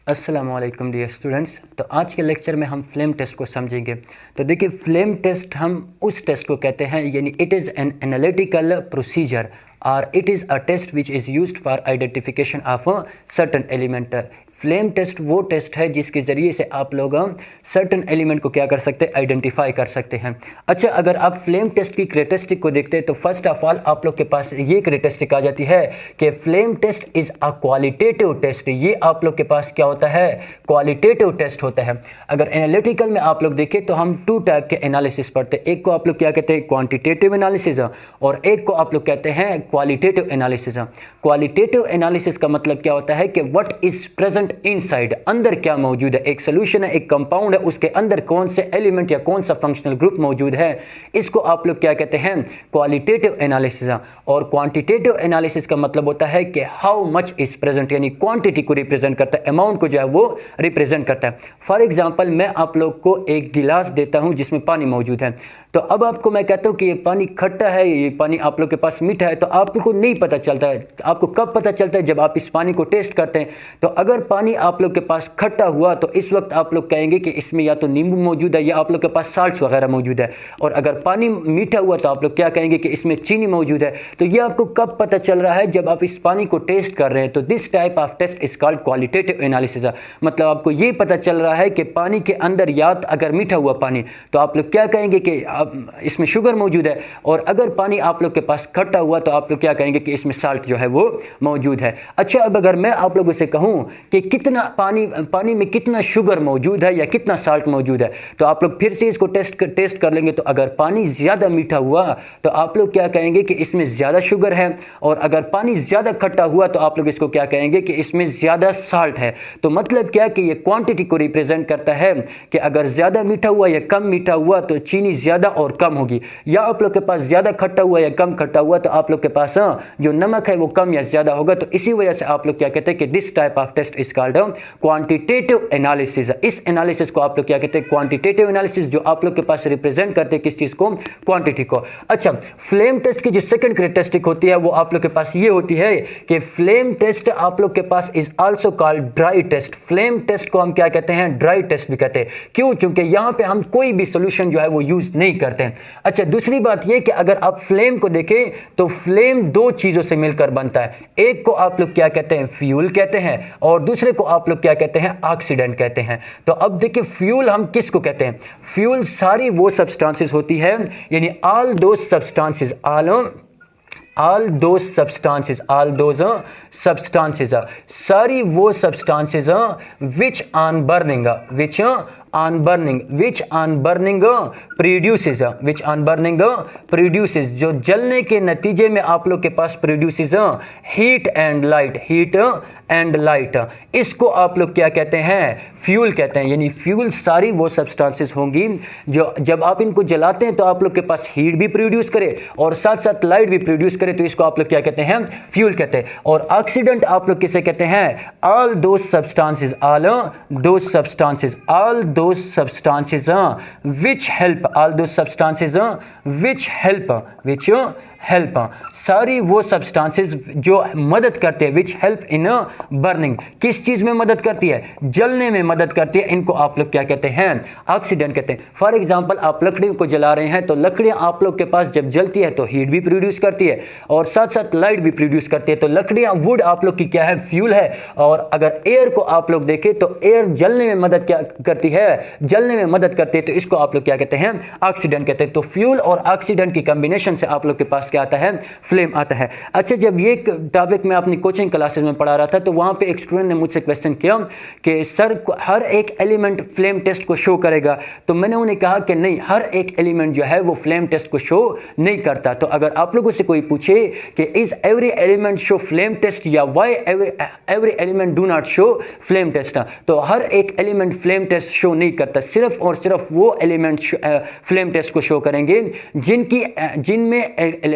अस्सलामुअलैकुम dear students. तो आज के लेक्चर में हम फ्लेम टेस्ट को समझेंगे। तो देखिए, फ्लेम टेस्ट हम उस टेस्ट को कहते हैं, यानी it is an analytical procedure और it is a test which is used for identification of a certain element. Flame test वो टेस्ट है जिसके ज़रिए से आप लोग सर्टन एलिमेंट को क्या कर सकते हैं, आइडेंटिफाई कर सकते हैं। अच्छा, अगर आप फ्लेम टेस्ट की क्रेटेस्टिक को देखते हैं तो फर्स्ट ऑफ ऑल आप लोग के पास ये क्रेटेस्टिक आ जाती है कि flame test is a qualitative test. ये आप लोग के पास क्या होता है, क्वालिटेटिव टेस्ट होता है। अगर एनालिटिकल में आप लोग देखें तो हम टू टाइप के एनालिसिस पढ़ते हैं। एक को आप लोग क्या कहते हैं, क्वांटिटेटिव एनालिसिस, और एक को आप लोग कहते हैं क्वालिटेटिव एनालिसिस। क्वालिटेटिव एनालिसिस का मतलब क्या होता है कि व्हाट इज प्रेजेंट इनसाइड, अंदर क्या मौजूद है। एक सोल्यूशन है, एक कंपाउंड है, उसके अंदर कौन से एलिमेंट या कौन सा फंक्शनल ग्रुप मौजूद है, इसको आप लोग क्या कहते हैं, क्वालिटेटिव एनालिसिस। और क्वांटिटेटिव एनालिसिस का मतलब होता है कि हाउ मच इज प्रेजेंट, यानी क्वांटिटी को रिप्रेजेंट करता है, अमाउंट को जो है वो रिप्रेजेंट करता है। फॉर एग्जांपल, मैं आप लोग को एक गिलास देता हूं जिसमें पानी मौजूद है, तो अब आपको मैं कहता हूं कि ये पानी खट्टा है, ये पानी आप लोग के पास मीठा है, तो आपको नहीं पता चलता है। आपको कब पता चलता है, जब आप इस पानी को टेस्ट करते हैं। तो अगर पानी आप लोग के पास खट्टा हुआ तो इस वक्त आप लोग कहेंगे कि इसमें या तो नींबू मौजूद है या आप लोग के पास साल्ट्स वगैरह मौजूद है। और अगर पानी मीठा हुआ तो आप लोग क्या कहेंगे कि इसमें चीनी मौजूद है। तो ये आपको कब पता चल रहा है, जब आप इस पानी को टेस्ट कर रहे हैं। तो this type of test is called qualitative analysis. मतलब आपको ये पता चल रहा है कि पानी के अंदर या अगर मीठा हुआ पानी तो आप लोग क्या कहेंगे कि इसमें शुगर मौजूद है, और अगर पानी आप लोग के पास खट्टा हुआ तो आप लोग क्या कहेंगे कि इसमें साल्ट जो है वो मौजूद है। अच्छा, अब अगर मैं आप लोगों से कहूं कि कितना पानी में कितना शुगर मौजूद है या कितना साल्ट मौजूद है, तो आप लोग फिर से इसको टेस्ट कर लेंगे। तो अगर पानी ज़्यादा मीठा हुआ तो आप लोग क्या कहेंगे कि इसमें ज़्यादा शुगर है, और अगर पानी ज़्यादा खट्टा हुआ तो आप लोग इसको क्या कहेंगे कि इसमें ज़्यादा साल्ट है। तो मतलब क्या कि ये क्वांटिटी को रिप्रेजेंट करता है कि अगर ज़्यादा मीठा हुआ या कम मीठा हुआ तो चीनी ज़्यादा और कम होगी, या आप लोग के पास ज़्यादा खट्टा हुआ या कम खट्टा हुआ तो आप लोग के पास जो नमक है वो कम या ज़्यादा होगा। तो इसी वजह से आप लोग क्या कहते हैं कि this type of test is called quantitative analysis. इस एनालिसिस को आप लोग क्या कहते हैं, क्वांटिटेटिव एनालिसिस, जो आप लोग के पास रिप्रेजेंट करते हैं किस चीज़ को, क्वांटिटी को। अच्छा, फ्लेम टेस्ट की जो सेकंड कैरेक्टरिस्टिक होती है वो आप लोग के पास ये होती है कि फ्लेम टेस्ट आप लोग के पास is also called dry test. Flame test को हम क्या कहते हैं, ड्राई टेस्ट भी कहते हैं। क्यों? क्योंकि यहां पे हम कोई भी सॉल्यूशन जो है वो यूज नहीं करते हैं। अच्छा, दूसरी बात ये कि अगर आप फ्लेम को देखें तो फ्लेम दो चीजों से मिलकर बनता है। एक को आप लोग क्या कहते हैं, फ्यूल कहते हैं, और दूसरे को आप लोग क्या कहते हैं, ऑक्सीडेंट कहते हैं। तो अब देखिए, फ्यूल हम किसको कहते हैं, फ्यूल सारी वो सब्सटेंसेस होती है, यानी ऑल दो सब्सटेंसेस, all those substances, सारी वो substances which on burning produces, जो जलने के नतीजे में आप लोग के पास produces हीट एंड लाइट, इसको आप लोग क्या कहते हैं, फ्यूल कहते हैं। यानी फ्यूल सारी वो सब्सटेंसेस होंगी जो जब आप इनको जलाते हैं तो आप लोग के पास हीट भी प्रोड्यूस करे और साथ साथ लाइट भी प्रोड्यूस करे, तो इसको आप लोग क्या कहते हैं, फ्यूल कहते हैं। और ऑक्सीडेंट आप लोग किसे कहते हैं, all those substances which help, सारी वो सब्सटेंसेस जो मदद करते हैं, विच हेल्प इन बर्निंग, किस चीज में मदद करती है, जलने में मदद करती है, इनको आप लोग क्या कहते हैं, ऑक्सीडेंट कहते हैं। फॉर एग्जांपल, आप लकड़ियों को जला रहे हैं तो लकड़ियां आप लोग के पास जब जलती है तो हीट भी प्रोड्यूस करती है और साथ साथ लाइट भी प्रोड्यूस करती है। तो लकड़ियां, वुड आप लोग की क्या है, फ्यूल है। और अगर एयर को आप लोग देखें तो एयर जलने में मदद क्या करती है, जलने में मदद करती है, तो इसको आप लोग क्या कहते हैं, ऑक्सीडेंट कहते हैं। तो फ्यूल और ऑक्सीडेंट की कॉम्बिनेशन से आप लोग के पास क्या आता है, फ्लेम आता है। अच्छा, जब ये टॉपिक मैं अपनी कोचिंग क्लासेस में पढ़ा रहा था तो वहां पे एक स्टूडेंट ने मुझसे क्वेश्चन किया कि सर हर एक एलिमेंट फ्लेम टेस्ट को शो करेगा। तो मैंने उन्हें कहा कि नहीं, हर एक एलिमेंट जो है वो फ्लेम टेस्ट को शो नहीं करता। तो अगर आप लोगों से कोई पूछे कि is every element show flame test या why every element do not show flame test, तो हर एक एलिमेंट फ्लेम टेस्ट शो नहीं करता, सिर्फ और सिर्फ वो एलिमेंट फ्लेम टेस्ट को शो करेंगे जिनमें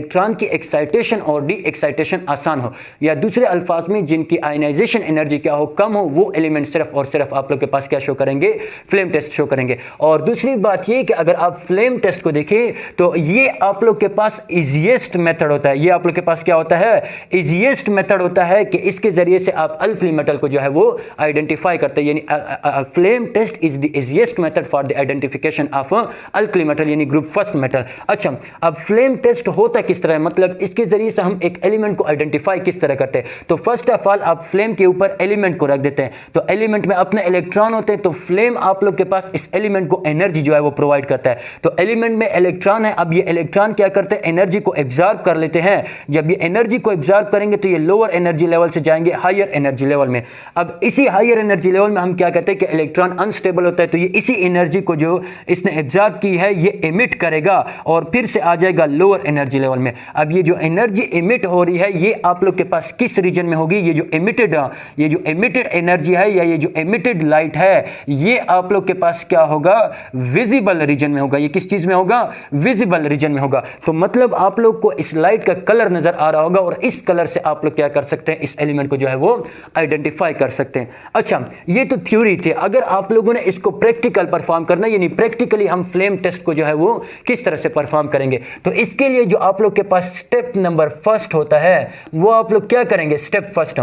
इलेक्ट्रॉन की एक्साइटेशन और डी एक्साइटेशन आसान हो, या दूसरे अल्फाज में जिनकी आयनाइजेशन एनर्जी क्या हो, कम हो, वो एलिमेंट सिर्फ और सिर्फ आप लोग के पास क्या शो करेंगे, फ्लेम टेस्ट शो करेंगे। और दूसरी बात ये कि अगर आप फ्लेम टेस्ट को देखें तो ये आप लोग के पास इजीएस्ट मेथड होता है, ये आप लोग के पास क्या होता है, इजीएस्ट मेथड होता है कि इसके जरिए से आप अल्कली मेटल को जो है वो आइडेंटिफाई करते हैं, यानी flame test is the easiest method for the identification of alkali metal यानी ग्रुप फर्स्ट मेटल। अच्छा, अब फ्लेम टेस्ट होता किस तरह है, मतलब इसके जरिए से हम एक एलिमेंट को आइडेंटिफाई किस तरह करते हैं। तो फर्स्ट ऑफ ऑल आप फ्लेम के ऊपर एलिमेंट को रख देते हैं, तो एलिमेंट में अपने इलेक्ट्रॉन होते हैं, तो फ्लेम आप लोग के पास इस एलिमेंट को एनर्जी जो है वो प्रोवाइड करता है। तो एलिमेंट में इलेक्ट्रॉन है, अब ये इलेक्ट्रॉन क्या करते हैं, एनर्जी को एब्जॉर्ब कर लेते हैं। जब ये एनर्जी को एब्जॉर्ब करेंगे तो ये लोअर एनर्जी लेवल से जाएंगे हायर एनर्जी लेवल में। अब इसी हायर एनर्जी लेवल में हम क्या कहते हैं कि इलेक्ट्रॉन अनस्टेबल होता है, तो ये इसी एनर्जी को जो इसने एब्जॉर्ब की है ये एमिट करेगा और फिर से आ जाएगा लोअर एनर्जी लेवल में। अब ये जो एनर्जी एमिट हो रही है ये आप लोग के पास किस रीजन में होगी, ये जो एमिटेड एनर्जी है या ये जो एमिटेड लाइट है ये आप लोग के पास क्या होगा, विजिबल रीजन में होगा। ये किस चीज में होगा, विजिबल रीजन में होगा। तो मतलब आप लोग को इस लाइट का कलर नजर आ रहा होगा और इस कलर से आप लोग क्या कर सकते हैं, इस एलिमेंट को जो है वो आइडेंटिफाई कर सकते हैं। अच्छा, ये तो थ्योरी थे। अगर आप लोगों ने इसको प्रैक्टिकल परफॉर्म करना, यानी प्रैक्टिकली हम फ्लेम टेस्ट को जो है वो किस तरह से परफॉर्म करेंगे, तो इसके लिए जो आप लोग के पास स्टेप नंबर फर्स्ट होता है वो आप लोग क्या करेंगे, स्टेप फर्स्ट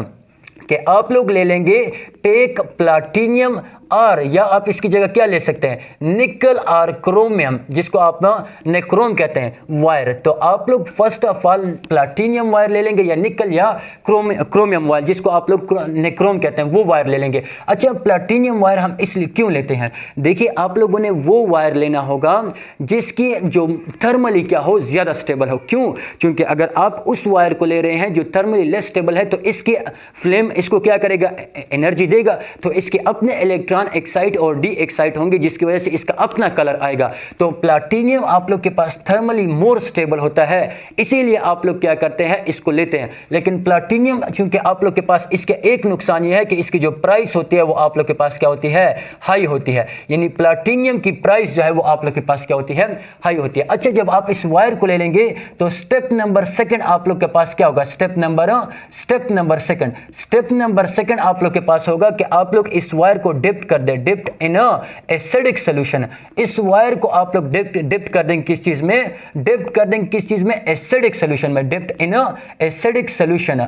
कि आप लोग ले लेंगे टेक प्लाटिनियम और, या आप इसकी जगह क्या ले सकते हैं, निकल और क्रोमियम, जिसको आप ना नेक्रोम कहते हैं, वायर। तो आप लोग first of all platinum wire ले लेंगे या निकल या क्रोमियम वायर, जिसको आप लोग नेक्रोम कहते हैं, वो वायर ले लेंगे। अच्छा, प्लाटिनियम वायर हम इसलिए क्यों लेते हैं, देखिए आप लोगों ने वो वायर लेना होगा जिसकी जो थर्मली क्या हो, ज्यादा स्टेबल हो। क्यों, क्योंकि अगर आप उस वायर को ले रहे हैं जो थर्मली लेस स्टेबल है तो इसके फ्लेम इसको क्या करेगा, एनर्जी देगा, तो इसके अपने इलेक्ट्रॉन एक्साइट और डी एक्साइट होंगे जिसकी वजह से इसका अपना कलर आएगा। तो प्लाटिनियम आप लोग के पास थर्मली मोर स्टेबल होता है, इसीलिए आप लोग क्या करते हैं, इसको लेते हैं। लेकिन प्लाटिनियम चूंकि आप लोग के पास इसके एक नुकसान यह है कि इसकी जो प्राइस होती है वो आप लोग के पास क्या होती है, हाई होती है, यानी प्लाटिनियम की प्राइस जो है वो आप लोग के पास क्या होती है, हाई होती है। अच्छा, जब आप इस वायर को ले लेंगे तो स्टेप नंबर सेकंड आप लोग के पास क्या होगा, स्टेप नंबर सेकंड आप लोग के पास होगा कि आप लोग इस वायर को डिप्ट कर दे, डिप्ट इन एसिडिक सॉल्यूशन। इस वायर को आप लोग डिप्ट कर देंगे किस चीज में, डिप्ट कर देंगे किस चीज में, एसिडिक सॉल्यूशन में, डिप्ट इन एसिडिक सॉल्यूशन,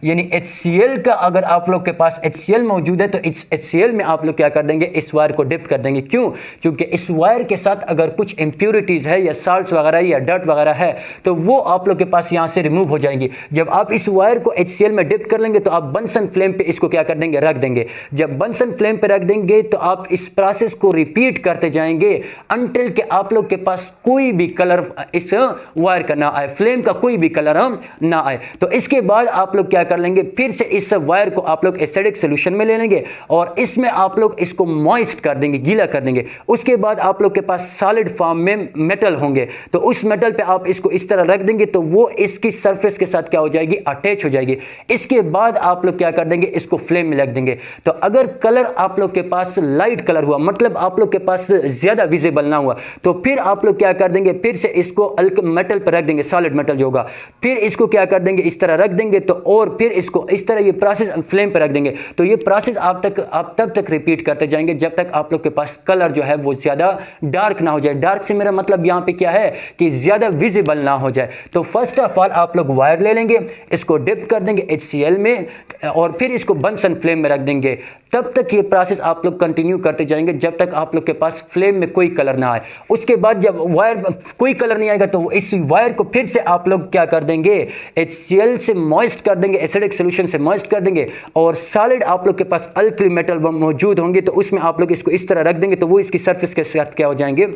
यानी HCl का अगर आप लोग के पास HCl मौजूद है तो इस HCl में आप लोग क्या कर देंगे, इस वायर को डिप्ट कर देंगे। क्यों, क्योंकि इस वायर के साथ अगर कुछ इंप्योरिटीज है या साल्ट्स वगैरह या डर्ट वगैरह है तो वो आप लोग के पास यहां से रिमूव हो जाएंगी। जब आप इस वायर को HCl में डिप्ट कर लेंगे तो आप बंसन फ्लेम पे इसको क्या कर देंगे, रख देंगे। जब बंसन फ्लेम पे रख देंगे तो आप इस प्रोसेस को रिपीट करते जाएंगे अंटिल कि आप लोग के पास कोई भी कलर इस वायर का ना आए, फ्लेम का कोई भी कलर ना आए। तो इसके बाद आप लोग क्या कर लेंगे, फिर से इस वायर को आप लोग एसिडिक सॉल्यूशन में ले लेंगे और इसमें आप लोग इसको मॉइस्ट कर देंगे, गीला कर देंगे। उसके बाद आप लोग के पास सॉलिड फॉर्म में मेटल होंगे, तो उस मेटल पे आप इसको इस तरह रख देंगे तो वो इसकी सरफेस के साथ क्या हो जाएगी, अटैच हो जाएगी। इसके बाद आप लोग क्या कर देंगे, इसको फ्लेम में रख देंगे। तो अगर कलर आप लोग के पास लाइट कलर हुआ, मतलब आप लोग के पास ज्यादा विजिबल ना हुआ, तो फिर आप लोग क्या कर देंगे, फिर से इसको मेटल पर रख देंगे, सॉलिड मेटल जो होगा, फिर इसको क्या कर देंगे, इस तरह रख देंगे। तो और फिर इसको इस तरह ये प्रोसेस फ्लेम पर रख देंगे। तो ये प्रोसेस आप तब तक रिपीट करते जाएंगे जब तक आप लोग के पास कलर जो है वो ज्यादा डार्क ना हो जाए। डार्क से मेरा मतलब यहाँ पे क्या है कि ज्यादा विजिबल ना हो जाए। तो फर्स्ट ऑफ ऑल आप लोग वायर ले लेंगे, इसको डिप कर देंगे HCl में और फिर इसको बंसन फ्लेम में रख देंगे। तब तक ये प्रोसेस आप लोग कंटिन्यू करते जाएंगे जब तक आप लोग के पास फ्लेम में कोई कलर ना आए। उसके बाद जब वायर कोई कलर नहीं आएगा तो इस वायर को फिर से आप लोग क्या कर देंगे, HCl से मॉइस्ट कर देंगे, एसिडिक सॉल्यूशन से मॉइस्ट कर देंगे और सॉलिड आप लोग के पास अल्कली मेटल मौजूद होंगे तो उसमें आप लोग इसको इस तरह रख देंगे तो वो इसकी सरफेस के साथ क्या हो जाएंगे,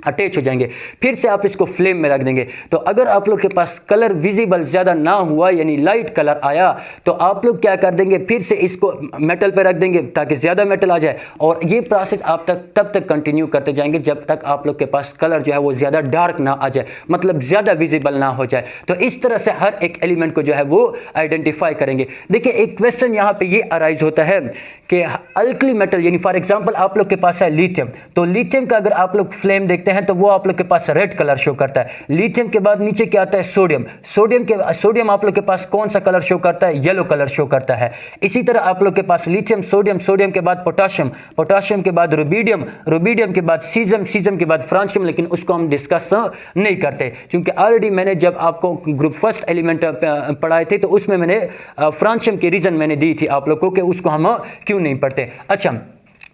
अटैच हो जाएंगे। फिर से आप इसको फ्लेम में रख देंगे। तो अगर आप लोग के पास कलर विजिबल ज़्यादा ना हुआ यानी लाइट कलर आया तो आप लोग क्या कर देंगे, फिर से इसको मेटल पे रख देंगे ताकि ज़्यादा मेटल आ जाए और ये प्रोसेस आप तब तक कंटिन्यू करते जाएंगे जब तक आप लोग के पास कलर जो है वो ज़्यादा डार्क ना आ जाए, मतलब ज़्यादा विजिबल ना हो जाए। तो इस तरह से हर एक एलिमेंट को जो है वो आइडेंटिफाई करेंगे। देखिए एक क्वेश्चन यहाँ पे ये अराइज होता है कि अल्कली मेटल यानी फॉर एग्जांपल आप लोग के पास है लिथियम, तो लिथियम का अगर आप लोग फ्लेम देखते हैं तो वो आप लोग के पास रेड कलर शो करता है। लिथियम के बाद नीचे क्या आता है सोडियम, सोडियम आप लोग के पास कौन सा कलर शो करता है, येलो कलर शो करता है। इसी तरह आप लोग के पास लिथियम, सोडियम के बाद पोटाशियम के बाद रुबिडियम के बाद सीजियम के बाद फ्रांशियम, लेकिन उसको हम डिस्कस नहीं करते क्योंकि ऑलरेडी मैंने जब आपको ग्रुप फर्स्ट एलिमेंट पढ़ाए थे तो उसमें मैंने फ्रांशियम की रीजन मैंने दी थी आप लोगों को कि उसको हम क्यों नहीं पढ़ते। अच्छा,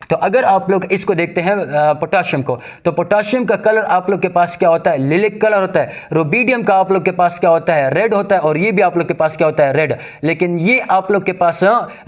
तो अगर आप लोग इसको देखते हैं पोटाशियम को, तो पोटाशियम का कलर आप लोग के पास क्या होता है, लिलिक कलर होता है। रुबिडियम का आप लोग के पास क्या होता है, रेड होता है, और ये भी आप लोग के पास क्या होता है, रेड। लेकिन ये आप लोग के पास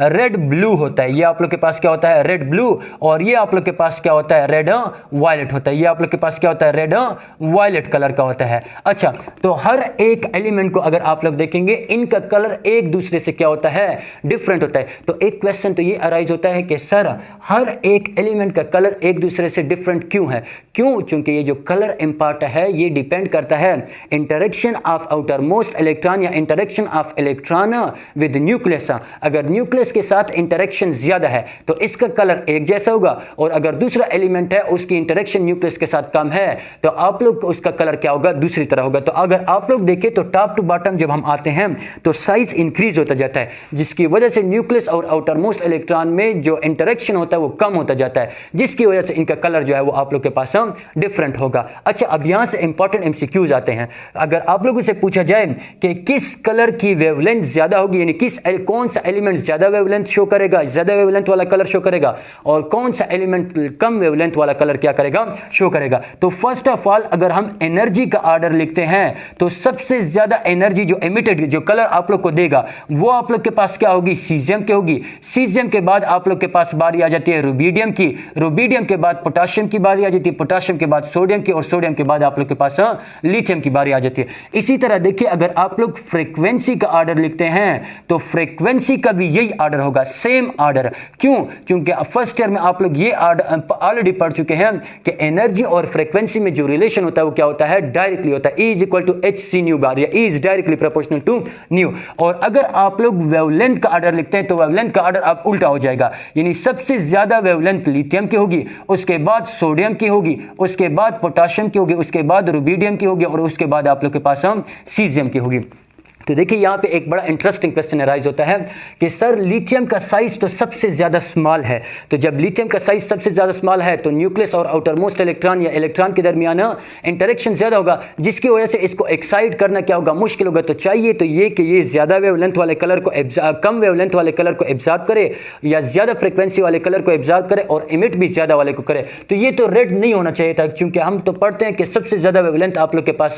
रेड ब्लू होता है, ये आप लोग के पास क्या होता है, रेड ब्लू, और ये आप लोग के पास क्या होता है, रेड वायलेट होता है। ये आप लोग के पास क्या होता है, रेड वायलेट कलर का होता है। अच्छा, तो हर एक एलिमेंट को अगर आप लोग देखेंगे इनका कलर एक दूसरे से क्या होता है, डिफरेंट होता है। तो एक क्वेश्चन तो ये अराइज होता है कि सर हर एक एलिमेंट का कलर एक दूसरे से डिफरेंट क्यों है? क्यों? क्योंकि ये जो कलर इम्पार्ट है ये डिपेंड करता है interaction of outermost electron या interaction of electron with nucleus. अगर न्यूक्लियस के साथ इंटरेक्शन ज्यादा है तो इसका कलर एक जैसा होगा, और अगर दूसरा एलिमेंट है उसकी इंटरेक्शन न्यूक्लियस के साथ कम है तो आप लोग को उसका कलर क्या होगा, दूसरी तरह होगा। तो अगर आप लोग देखें तो टॉप टू बॉटम जब हम आते हैं तो साइज इंक्रीज होता जाता है, जिसकी वजह से न्यूक्लियस और आउटर मोस्ट इलेक्ट्रॉन में जो इंटरेक्शन होता है वो कम होता जाता है, जिसकी वजह से इनका कलर जो है वो आप लोग के पास डिफरेंट होगा। अच्छा, अब यहां से इंपॉर्टेंट एमसीक्यूज आते हैं। अगर आप लोगों से पूछा जाए कि किस कलर की वेवलेंथ ज्यादा होगी, यानी कौन सा एलिमेंट ज्यादा वेवलेंथ शो करेगा, ज्यादा वेवलेंथ वाला कलर शो करेगा, और कौन सा एलिमेंट कम वेवलेंथ वाला कलर क्या करेगा, शो करेगा। तो फर्स्ट ऑफ ऑल अगर हम एनर्जी का ऑर्डर लिखते हैं तो सबसे ज्यादा एनर्जी जो एमिटेड, जो कलर आप लोग को देगा वो आप लोग के पास क्या होगी, सीजियम की होगी। सीजियम के बाद आप लोग के पास बारी आ जाती है रुबिडियम की, रुबिडियम के बाद पोटाशियम की बारी आ जाती है, पोटाशियम के बाद सोडियम की, और सोडियम के बाद आप लोग के पास लिथियम की बारी आ जाती है। इसी तरह देखिए अगर आप लोग फ्रीक्वेंसी का ऑर्डर लिखते हैं तो फ्रीक्वेंसी का भी यही ऑर्डर होगा, सेम ऑर्डर। क्यों? क्योंकि फर्स्ट ईयर में आप लोग ये ऑलरेडी पढ़ चुके हैं कि एनर्जी और फ्रीक्वेंसी में जो रिलेशन होता है वो क्या होता है, डायरेक्टली होता है, E is equal to h c nu bar, या E is directly proportional to nu. और अगर आप लोग वेवलेंथ का ऑर्डर लिखते हैं तो वेवलेंथ का ऑर्डर अब उल्टा हो जाएगा, यानी सबसे ज्यादा वेवलेंथ लिथियम की होगी, उसके बाद सोडियम की होगी, उसके बाद पोटाशियम की होगी, उसके बाद रुबिडियम की होगी, और उसके बाद आप लोग के पास सीजियम की होगी। तो देखिए यहाँ पे एक बड़ा इंटरेस्टिंग क्वेश्चन अराइज होता है कि सर लिथियम का साइज तो सबसे ज्यादा स्मॉल है, तो जब लिथियम का साइज सबसे ज्यादा स्मॉल है तो न्यूक्लियस और आउटर मोस्ट इलेक्ट्रॉन या इलेक्ट्रॉन के दरमियान इंटरेक्शन ज्यादा होगा, जिसकी वजह से इसको एक्साइट करना क्या होगा, मुश्किल होगा। तो चाहिए तो ये कि ये ज्यादा वेवलेंथ वाले कलर को कम वेवलेंथ वाले कलर को एब्जॉर्ब करे, या ज्यादा फ्रीक्वेंसी वाले कलर को एब्जॉर्ब करे और इमिट भी ज्यादा वाले को करे। तो ये तो रेड नहीं होना चाहिए था, क्योंकि हम तो पढ़ते हैं कि सबसे ज्यादा वेवलेंथ आप लोग के पास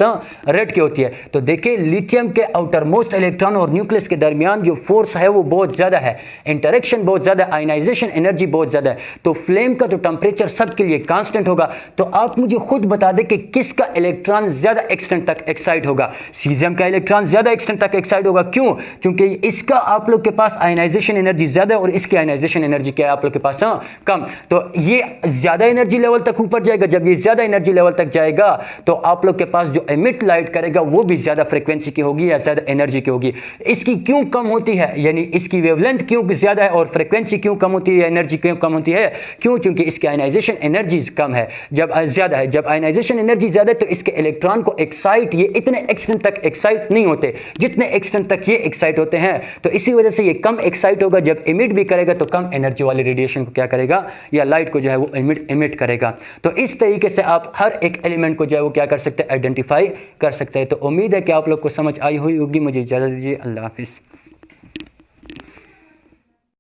रेड की होती है। तो देखिए लिथियम के आउटर मोस्ट इलेक्ट्रॉन और न्यूक्लियस के दरमियान जो फोर्स है वो बहुत ज्यादा है, इंटरेक्शन बहुत ज्यादा, आयनाइजेशन एनर्जी बहुत ज्यादा है। तो फ्लेम का तो टेंपरेचर सबके लिए कांस्टेंट होगा। तो आप मुझे खुद बता दें कि किसका इलेक्ट्रॉन ज्यादा एक्सटेंट तक एक्साइट होगा। सीजियम का इलेक्ट्रॉन ज्यादा एक्सटेंट तक एक्साइट होगा। क्यों? क्योंकि इसका आप लोग के पास आयनाइजेशन एनर्जी ज्यादा है और इसकी आयनाइजेशन एनर्जी क्या है आप लोग के पास कम। तो ये ज्यादा एनर्जी लेवल तक ऊपर जाएगा। जब ये ज्यादा एनर्जी लेवल तक जाएगा तो आप लोग के पास जो एमिट लाइट करेगा वो भी ज्यादा फ्रीक्वेंसी की होगी या ज्यादा एनर्जी की होगी। इसकी क्यों कम होती है, यानी इसकी वेवलेंथ क्यों ज्यादा है और फ्रीक्वेंसी क्यों कम होती है, एनर्जी क्यों कम होती है? क्यों? क्योंकि इसकी आयनाइजेशन एनर्जी कम है, जब ज्यादा है। जब आयनाइजेशन एनर्जी ज्यादा है तो इसके इलेक्ट्रॉन को एक्साइट, ये इतने एक्सटेंट तक एक्साइट नहीं होते जितने एक्सटेंट तक ये एक्साइट होते हैं। तो इसी वजह से ये कम एक्साइट होगा। जब इमिट भी करेगा तो कम एनर्जी वाले रेडिएशन को क्या करेगा, या लाइट को जो है वो इमिट करेगा। तो इस तरीके से आप हर एक एलिमेंट को जो है वो क्या कर सकते हैं, आइडेंटिफाई कर सकते हैं। तो उम्मीद है कि आप लोग को समझ आई हुई होगी। मुझे इजाजत दीजिए, अल्लाह हाफिज़।